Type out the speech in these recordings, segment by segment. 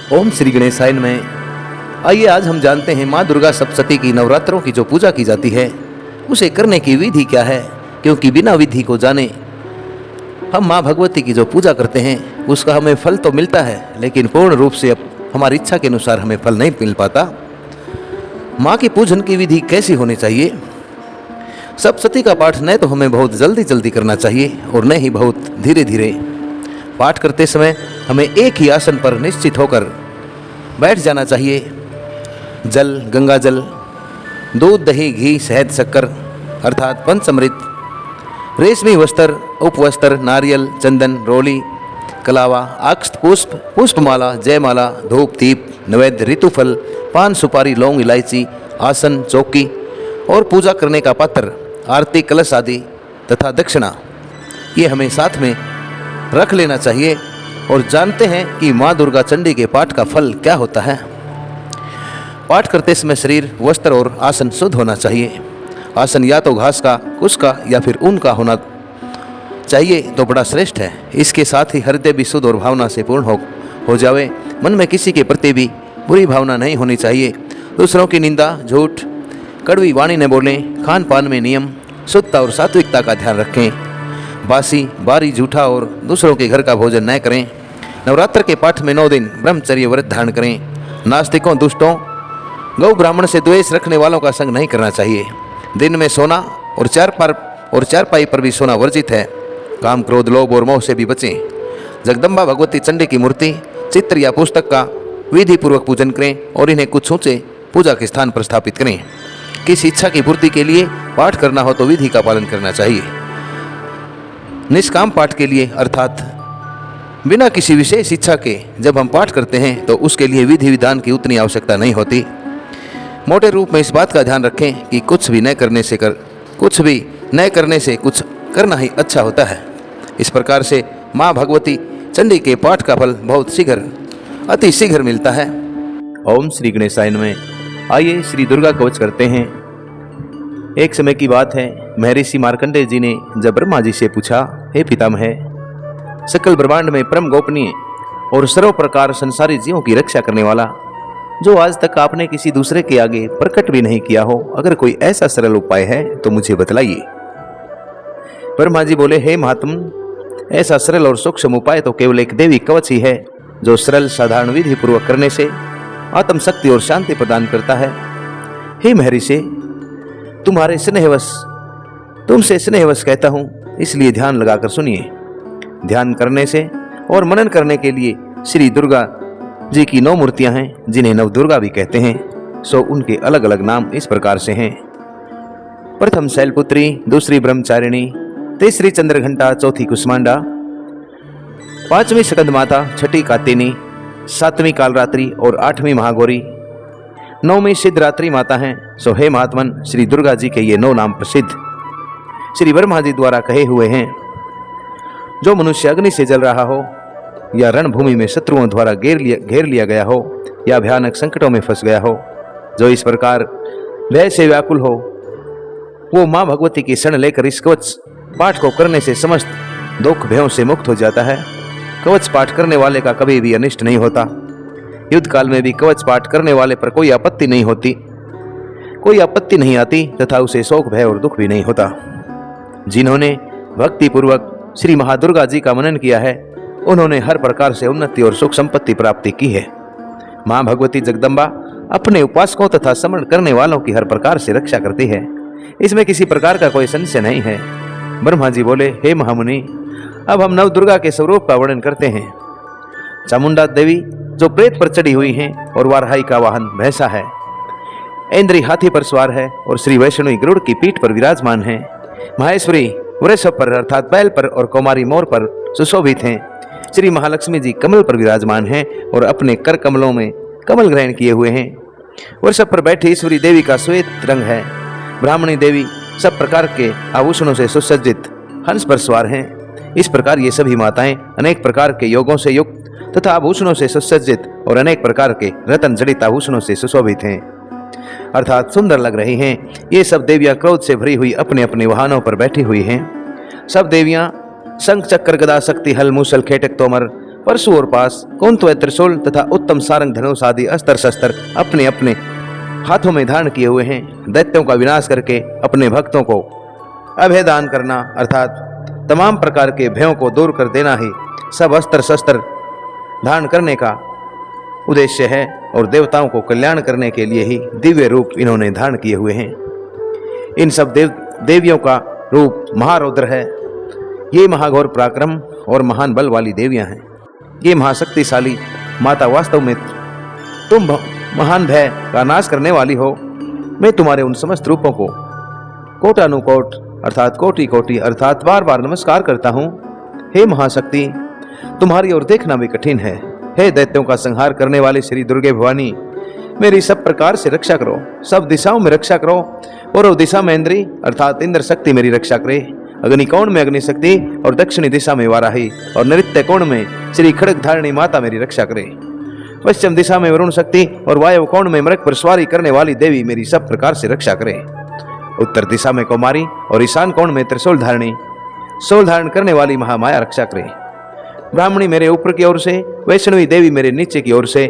ओम श्री गणेशाय नमः। आइए आज हम जानते हैं माँ दुर्गा सप्तशती की नवरात्रों की जो पूजा की जाती है उसे करने की विधि क्या है, क्योंकि बिना विधि को जाने हम माँ भगवती की जो पूजा करते हैं उसका हमें फल तो मिलता है, लेकिन पूर्ण रूप से अब हमारी इच्छा के अनुसार हमें फल नहीं मिल पाता। माँ के पूजन की विधि कैसी होनी चाहिए? सप्तशती का पाठ न तो हमें बहुत जल्दी जल्दी करना चाहिए और न ही बहुत धीरे धीरे। पाठ करते समय हमें एक ही आसन पर निश्चित होकर बैठ जाना चाहिए। जल, गंगा जल, दूध, दही, घी, शहद, शक्कर अर्थात पंचामृत, रेशमी वस्त्र, उपवस्त्र, नारियल, चंदन, रोली, कलावा, अक्षत, पुष्प, पुष्पमाला, जयमाला, धूप, दीप, नैवेद्य, ऋतुफल, पान, सुपारी, लौंग, इलायची, आसन, चौकी और पूजा करने का पात्र, आरती कलश आदि तथा दक्षिणा ये हमें साथ में रख लेना चाहिए। और जानते हैं कि माँ दुर्गा चंडी के पाठ का फल क्या होता है। पाठ करते समय शरीर, वस्त्र और आसन शुद्ध होना चाहिए। आसन या तो घास का, कुश का या फिर ऊन का होना चाहिए तो बड़ा श्रेष्ठ है। इसके साथ ही हृदय भी शुद्ध और भावना से पूर्ण हो जावे। मन में किसी के प्रति भी बुरी भावना नहीं होनी चाहिए। दूसरों की निंदा, झूठ, कड़वी वाणी न बोलें। खान पान में नियम, शुद्धता और सात्विकता का ध्यान रखें। बासी, बारी, झूठा और दूसरों के घर का भोजन न करें। नवरात्र के पाठ में 9 दिन ब्रह्मचर्य व्रत धारण करें। नास्तिकों, दुष्टों, गौ ब्राह्मण से द्वेष रखने वालों का संग नहीं करना चाहिए। दिन में सोना और चारपाई पर भी सोना वर्जित है। काम, क्रोध, लोभ और मोह से भी बचें। जगदम्बा भगवती चंडी की मूर्ति, चित्र या पुस्तक का विधि पूर्वक पूजन करें और इन्हें कुछ ऊंचे पूजा के स्थान पर स्थापित करें। किसी इच्छा की पूर्ति के लिए पाठ करना हो तो विधि का पालन करना चाहिए। निष्काम पाठ के लिए अर्थात बिना किसी विशेष इच्छा के जब हम पाठ करते हैं तो उसके लिए विधि विधान की उतनी आवश्यकता नहीं होती। मोटे रूप में इस बात का ध्यान रखें कि कुछ भी न करने से कुछ करना ही अच्छा होता है। इस प्रकार से माँ भगवती चंडी के पाठ का फल बहुत शीघ्र, अति शीघ्र मिलता है। ओम श्री गणेशाय नमः। आइए श्री दुर्गा कवच करते हैं। एक समय की बात है, महर्षि मार्कंडेय जी ने जब ब्रह्मा जी से पूछा, हे पितामह, सकल ब्रह्मांड में परम गोपनीय और सर्व प्रकार संसारी जीवों की रक्षा करने वाला, जो आज तक आपने किसी दूसरे के आगे प्रकट भी नहीं किया हो, अगर कोई ऐसा सरल उपाय है तो मुझे बतलाइए। ब्रह्मा जी बोले, हे महात्म, ऐसा सरल और सूक्ष्म उपाय तो केवल एक देवी कवच ही है, जो सरल साधारण विधि पूर्वक करने से आत्म शक्ति और शांति प्रदान करता है। हे महर्षि, तुमसे स्नेहवश कहता हूं, इसलिए ध्यान लगाकर सुनिए। ध्यान करने से और मनन करने के लिए श्री दुर्गा जी की 9 मूर्तियां हैं, जिन्हें नव दुर्गा भी कहते हैं। सो उनके अलग अलग नाम इस प्रकार से हैं। प्रथम शैलपुत्री, दूसरी ब्रह्मचारिणी, तीसरी चंद्रघंटा, चौथी कुष्मांडा, 5वीं सकंद माता, 6ठी कात्यायनी, 7वीं कालरात्रि और 8वीं महागौरी, 9वीं सिद्धरात्रि माता हैं। सो हे महात्मन, श्री दुर्गा जी के ये 9 नाम प्रसिद्ध श्री ब्रह्मा जी द्वारा कहे हुए हैं। जो मनुष्य अग्नि से जल रहा हो, या रणभूमि में शत्रुओं द्वारा घेर लिया गया हो, या भयानक संकटों में फंस गया हो, जो इस प्रकार भय से व्याकुल हो, वो माँ भगवती की शरण लेकर इस कवच पाठ को करने से समस्त दुख भयों से मुक्त हो जाता है। कवच पाठ करने वाले का कभी भी अनिष्ट नहीं होता। युद्ध काल में भी कवच पाठ करने वाले पर कोई आपत्ति नहीं आती तथा उसे शोक, भय और दुख भी नहीं होता। जिन्होंने भक्ति पूर्वक श्री महादुर्गा जी का मनन किया है, उन्होंने हर प्रकार से उन्नति और सुख संपत्ति प्राप्ति की है। माँ भगवती जगदम्बा अपने उपासकों तथा स्मरण करने वालों की हर प्रकार से रक्षा करती है। इसमें किसी प्रकार का कोई संशय नहीं है। ब्रह्मा जी बोले, हे महामुनि, अब हम नव दुर्गा के स्वरूप का वर्णन करते हैं। चामुंडा देवी जो प्रेत पर चढ़ी हुई हैं और वाराही का वाहन भैंसा है, इंद्री हाथी पर सवार है और श्री वैष्णवी गरुड़ की पीठ पर विराजमान है। महेश्वरी वृषभ पर अर्थात बैल पर और कुमारी मोर पर सुशोभित हैं। श्री महालक्ष्मी जी कमल पर विराजमान हैं और अपने कर कमलों में कमल ग्रहण किए हुए हैं। वृषभ पर बैठी ईश्वरी देवी का श्वेत रंग है। ब्राह्मणी देवी सब प्रकार के आभूषणों से सुसज्जित हंस पर सवार हैं। इस प्रकार ये सभी माताएं अनेक प्रकार के योगों से युक्त तथा आभूषणों से सुसज्जित और अनेक प्रकार के रत्न जड़ित आभूषणों से सुशोभित हैं, अर्थात सुंदर लग रही हैं। ये सब देवियां क्रोध से भरी हुई अपने अपने वाहनों पर बैठी हुई हैं। सब देवियां शंख, चक्र, गदा, शक्ति, हल, मूसल, खेटक, तोमर, परशु और पास, कुंत व त्रिशूल तथा उत्तम सारंग धनुष आदि अस्त्र शस्त्र अपने अपने हाथों में धारण किए हुए हैं। दैत्यों का विनाश करके अपने भक्तों को अभय दान करना अर्थात तमाम प्रकार के भयों को दूर कर देना ही सब अस्त्र शस्त्र धारण करने का उद्देश्य है और देवताओं को कल्याण करने के लिए ही दिव्य रूप इन्होंने धारण किए हुए हैं। इन सब देवियों का रूप महारौद्र है। ये महाघोर पराक्रम और महान बल वाली देवियां हैं। ये महाशक्तिशाली माता वास्तव में तुम महान भय का नाश करने वाली हो। मैं तुम्हारे उन समस्त रूपों को कोटानुकोट अर्थात कोटि कोटि अर्थात बार बार नमस्कार करता हूँ। हे महाशक्ति, तुम्हारी ओर देखना भी कठिन है। हे दैत्यों का संहार करने वाली श्री दुर्गे भवानी, मेरी सब प्रकार से रक्षा करो, सब दिशाओं में रक्षा करो। पूर्व दिशा में इंद्री अर्थात इंद्र शक्ति मेरी रक्षा करे, अग्निकोण में अग्नि शक्ति और दक्षिणी दिशा में वाराही और नृत्य कोण में श्री खड़ग धारिणी माता मेरी रक्षा करे। पश्चिम दिशा में वरुण शक्ति और वायु कोण में मृग पर सवारी करने वाली देवी मेरी सब प्रकार से रक्षा करे। उत्तर दिशा में कौमारी और ईशान कोण में त्रिशूल धारिणी शूल धारण करने वाली महामाया रक्षा करे। ब्राह्मणी मेरे ऊपर की ओर से, वैष्णवी देवी मेरे नीचे की ओर से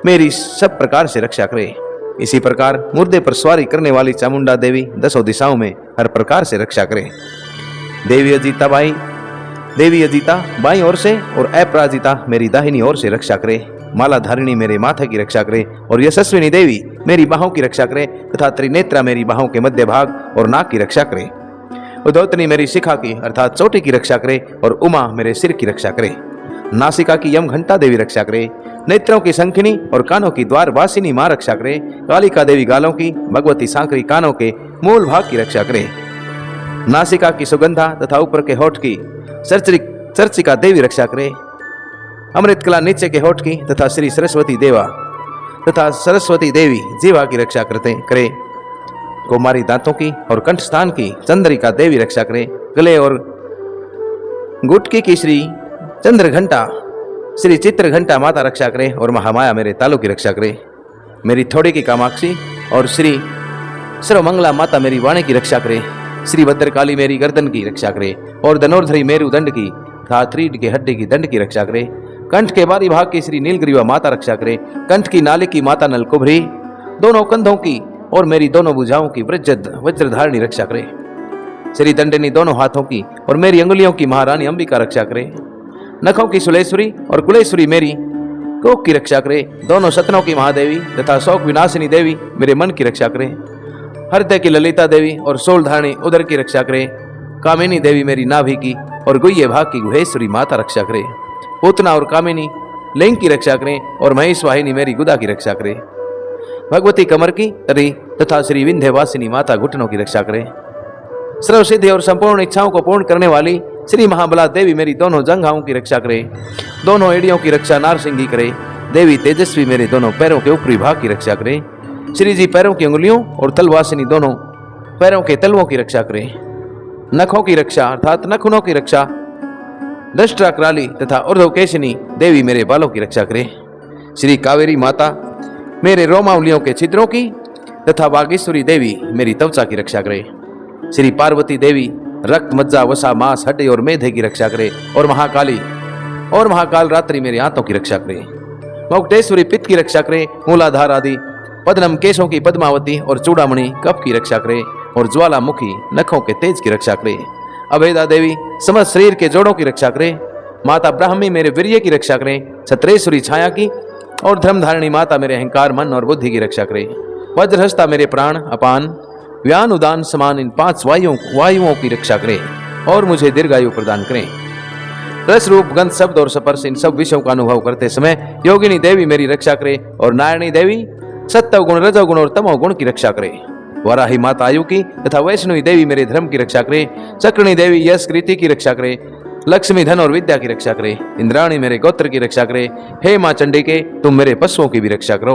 मेरी सब प्रकार से रक्षा करे। इसी प्रकार मुर्दे पर सवारी करने वाली चामुंडा देवी दसों दिशाओं में हर प्रकार से रक्षा करे। देवी अजीता बाईं ओर से और अपराजिता मेरी दाहिनी ओर से रक्षा करे। माला धारिणी मेरे माथे की रक्षा करे और यशस्विनी देवी मेरी बाहों की रक्षा करे तथा त्रिनेत्रा मेरी बाहों के मध्य भाग और नाक की रक्षा करे। उद्योतनी मेरी शिखा की अर्थात चोटी की रक्षा करे और उमा मेरे सिर की रक्षा करे। नासिका की यम घंटा देवी रक्षा करे। नेत्रों की संखिनी और कानों की द्वार वासिनी मां रक्षा करे। कालिका देवी गालों की, भगवती सांकरी कानों के मूल भाग की रक्षा करे। नासिका की सुगंधा तथा ऊपर के होठ की चर्चिका देवी रक्षा करे। अमृत कला नीचे के होठ की तथा श्री सरस्वती देवी जीवा की रक्षा करे। कुमारी दांतों की और कंठ स्थान की चंद्रिका देवी रक्षा करे। गले और गुटकी की श्री चंद्र घंटा श्री चित्र घंटा माता रक्षा करे और महामाया मेरे तालू की रक्षा करे। मेरी थोड़ी की कामाक्षी और श्री सर्वमंगला माता मेरी वाणी की रक्षा करे। श्री भद्रकाली मेरी गर्दन की रक्षा करे और धनुर्धरी मेरु दंड की तथा रीढ़ के हड्डी की दंड की रक्षा करे। कंठ के बारी भाग की श्री नीलग्रीवा माता रक्षा करे। कंठ की नाली की माता नलकुभरी, दोनों कंधों की और मेरी दोनों भुजाओं की वज्रधारिणी रक्षा करे। श्री दंडिनी दोनों हाथों की और मेरी अंगुलियों की महारानी अंबिका रक्षा करे। नखों की सुलेश्वरी और कुलेश्वरी मेरी कोख की रक्षा करे। दोनों सतनों की महादेवी तथा शोक विनाशिनी देवी मेरे मन की रक्षा करे। हृदय की ललिता देवी और सोल धारिणी उदर की रक्षा करे। कामिनी देवी मेरी नाभि की और गुह्य भाग की गुहेश्वरी माता रक्षा करे। पूतना और कामिनी लिंग की रक्षा करें और महेश वाहिनी मेरी गुदा की रक्षा करे। भगवती कमर की तरी तथा श्री विंध्यवासिनी माता घुटनों की रक्षा करे। सर्व सिद्धि और संपूर्ण इच्छाओं को पूर्ण करने वाली श्री महाबला देवी मेरी दोनों जंघाओं की रक्षा करे। दोनों एड़ियों की रक्षा नारसिंगी करे। देवी तेजस्वी मेरे दोनों पैरों के ऊपरी भाग की रक्षा करे। श्री जी पैरों की अंगुलियों और तलवासिनी दोनों पैरों के तलवों की रक्षा करे। नखों की रक्षा अर्थात नखुनों की रक्षा दृष्टा कराली तथा ऊर्ध्वकेशिनी देवी मेरे बालों की रक्षा करे। श्री कावेरी माता मेरे रोमावलियों के छिद्रों की तथा बागेश्वरी देवी मेरी त्वचा की रक्षा करे। श्री पार्वती देवी रक्त मज्जा वसा मांस हड्डी और मेधे की रक्षा करे और महाकाल रात्रि मेरे हाथों की रक्षा करे। मौक्टेश्वरी पित्त की रक्षा करे। मूलाधार आदि पद्मम केशों की पद्मावती और चूड़ामणि कफ की रक्षा करे और ज्वालामुखी नखों के तेज की रक्षा करे। अभेदा देवी समस्त शरीर के जोड़ों की रक्षा करे। माता ब्राह्मी मेरे वीर्य की रक्षा करे। छत्रेश्वरी छाया की और धर्मधारिणी माता मेरे अहंकार मन और बुद्धि की रक्षा करे। वज्रहस्ता मेरे प्राण अपान व्यान उदान समान इन 5 वायुओं की रक्षा करे और मुझे दीर्घायु प्रदान करें। रस रूप गंध शब्द और स्पर्श इन सब विषयों का अनुभव करते समय योगिनी देवी मेरी रक्षा करे और नारायणी देवी सत्व गुण रजोगुण और तमो गुण की रक्षा करे। वराही माता आयु की तथा वैष्णवी देवी मेरे धर्म की रक्षा करे। चक्रणी देवी यश कृति की रक्षा करे। लक्ष्मी धन और विद्या की रक्षा करे। इंद्राणी मेरे गोत्र की रक्षा करे। हे माँ चंडिके तुम मेरे पशुओं की भी रक्षा करो।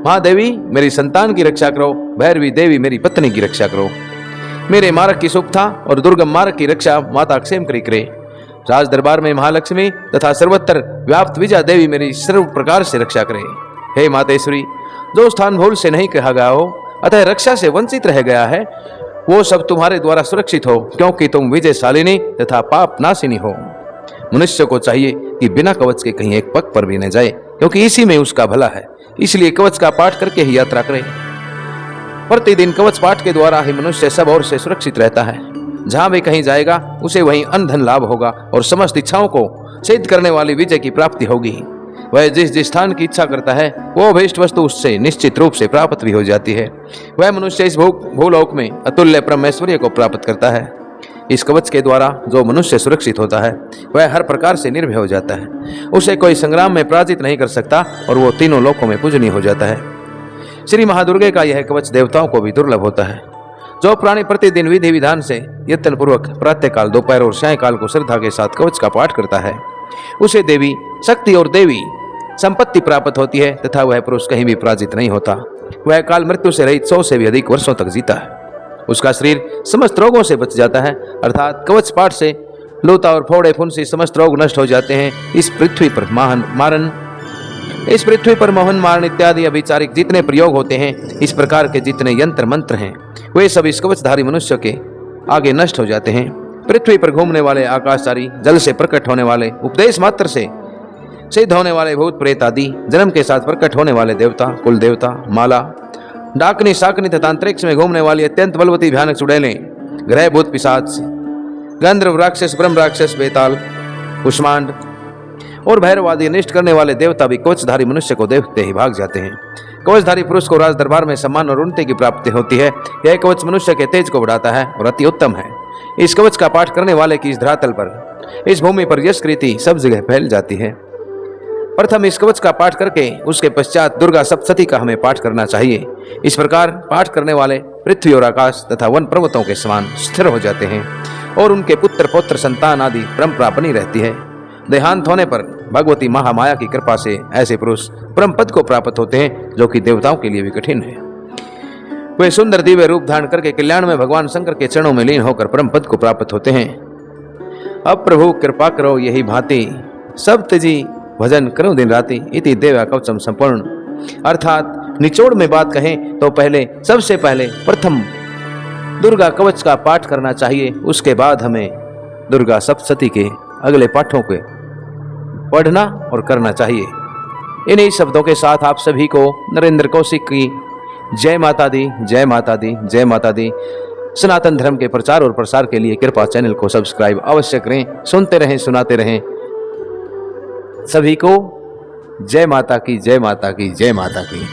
महादेवी मेरी संतान की रक्षा करो। भैरवी देवी मेरी पत्नी की रक्षा करो। मेरे मार्ग की सुखता और दुर्गम मार्ग की रक्षा माता क्षेम करे। राज दरबार में महालक्ष्मी तथा सर्वत्र व्याप्त विजया देवी मेरी सर्व प्रकार से रक्षा करे। हे मातेश्वरी जो स्थान भूल से नहीं कहा गया हो अतः रक्षा से वंचित रह गया है वो सब तुम्हारे द्वारा सुरक्षित हो, क्योंकि तुम विजयशालिनी तथा पाप नाशिनी हो। मनुष्य को चाहिए कि बिना कवच के कहीं एक पग पर भी न जाए, क्योंकि इसी में उसका भला है। इसलिए कवच का पाठ करके ही यात्रा करे। प्रतिदिन कवच पाठ के द्वारा ही मनुष्य सब ओर से सुरक्षित रहता है। जहां भी कहीं जाएगा उसे वहीं अनधन लाभ होगा और समस्त इच्छाओं को सिद्ध करने वाली विजय की प्राप्ति होगी। वह जिस जिस स्थान की इच्छा करता है वो अभीष्ट वस्तु उससे निश्चित रूप से प्राप्त भी हो जाती है। वह मनुष्य इस भूलोक में अतुल्य परमेश्वर्य को प्राप्त करता है। इस कवच के द्वारा जो मनुष्य सुरक्षित होता है वह हर प्रकार से निर्भय हो जाता है। उसे कोई संग्राम में पराजित नहीं कर सकता और वो तीनों लोकों में पूजनीय हो जाता है। श्री महादुर्गे का यह कवच देवताओं को भी दुर्लभ होता है। जो प्राणी प्रतिदिन विधि विधान से यत्न पूर्वक प्रातःकाल, दोपहर और सायंकाल को श्रद्धा के साथ कवच का पाठ करता है उसे देवी शक्ति और देवी संपत्ति प्राप्त होती है तथा वह पुरुष कहीं भी पराजित नहीं होता। वह काल मृत्यु से रहित 100 से भी अधिक वर्षों तक जीता है। उसका शरीर समस्त रोगों से बच जाता है, अर्थात कवच पाठ से लूता और फोड़े फुंसी समस्त रोग नष्ट हो जाते हैं। इस पृथ्वी पर मोहन मारण इत्यादि अभिचारिक जितने प्रयोग होते हैं, इस प्रकार के जितने यंत्र मंत्र हैं, वे सब इस कवचधारी मनुष्य के आगे नष्ट हो जाते हैं। पृथ्वी पर घूमने वाले आकाशचारी, जल से प्रकट होने वाले, उपदेश मात्र से सिद्ध होने वाले भूत प्रेत आदि, जन्म के साथ प्रकट होने वाले देवता, कुल देवता, माला, डाकनी, शाकनी तथा अंतरिक्ष में घूमने वाली अत्यंत बलवती भयानक चुड़ैलें, ग्रह, भूत, पिशाच, गंधर्व, राक्षस, ब्रह्म राक्षस, बेताल, कुष्मांड और भैरव आदि अनिष्ट करने वाले देवता भी कवचधारी मनुष्य को देखते ही भाग जाते हैं। कवचधारी पुरुष को राज दरबार में सम्मान और उन्नति की प्राप्ति होती है। यह कवच मनुष्य के तेज को बढ़ाता है और अति उत्तम है। इस कवच का पाठ करने वाले की इस धरातल पर, इस भूमि पर यश कीर्ति सब जगह फैल जाती है। प्रथम इस कवच का पाठ करके उसके पश्चात दुर्गा सप्तशती का हमें पाठ करना चाहिए। इस प्रकार पाठ करने वाले पृथ्वी और आकाश तथा वन पर्वतों के समान स्थिर हो जाते हैं और उनके पुत्र पौत्र संतान आदि परंपरा बनी रहती है। देहांत होने पर भगवती महामाया की कृपा से ऐसे पुरुष परम पद को प्राप्त होते हैं जो कि देवताओं के लिए भी कठिन है। वे सुंदर दिव्य रूप धारण करके कल्याण में भगवान शंकर के चरणों में लीन होकर परम पद को प्राप्त होते हैं। अब प्रभु कृपा करो यही भांति, सब तजी भजन करो दिन राति, इति देवा कवचम संपूर्ण। अर्थात निचोड़ में बात कहें तो सबसे पहले प्रथम दुर्गा कवच का पाठ करना चाहिए। उसके बाद हमें दुर्गा सप्तशती के अगले पाठों के पढ़ना और करना चाहिए। इन्हीं शब्दों के साथ आप सभी को नरेंद्र कौशिक की जय माता दी, जय माता दी, जय माता दी। सनातन धर्म के प्रचार और प्रसार के लिए कृपा चैनल को सब्सक्राइब अवश्य करें। सुनते रहें, सुनाते रहें। सभी को जय माता की, जय माता की, जय माता की।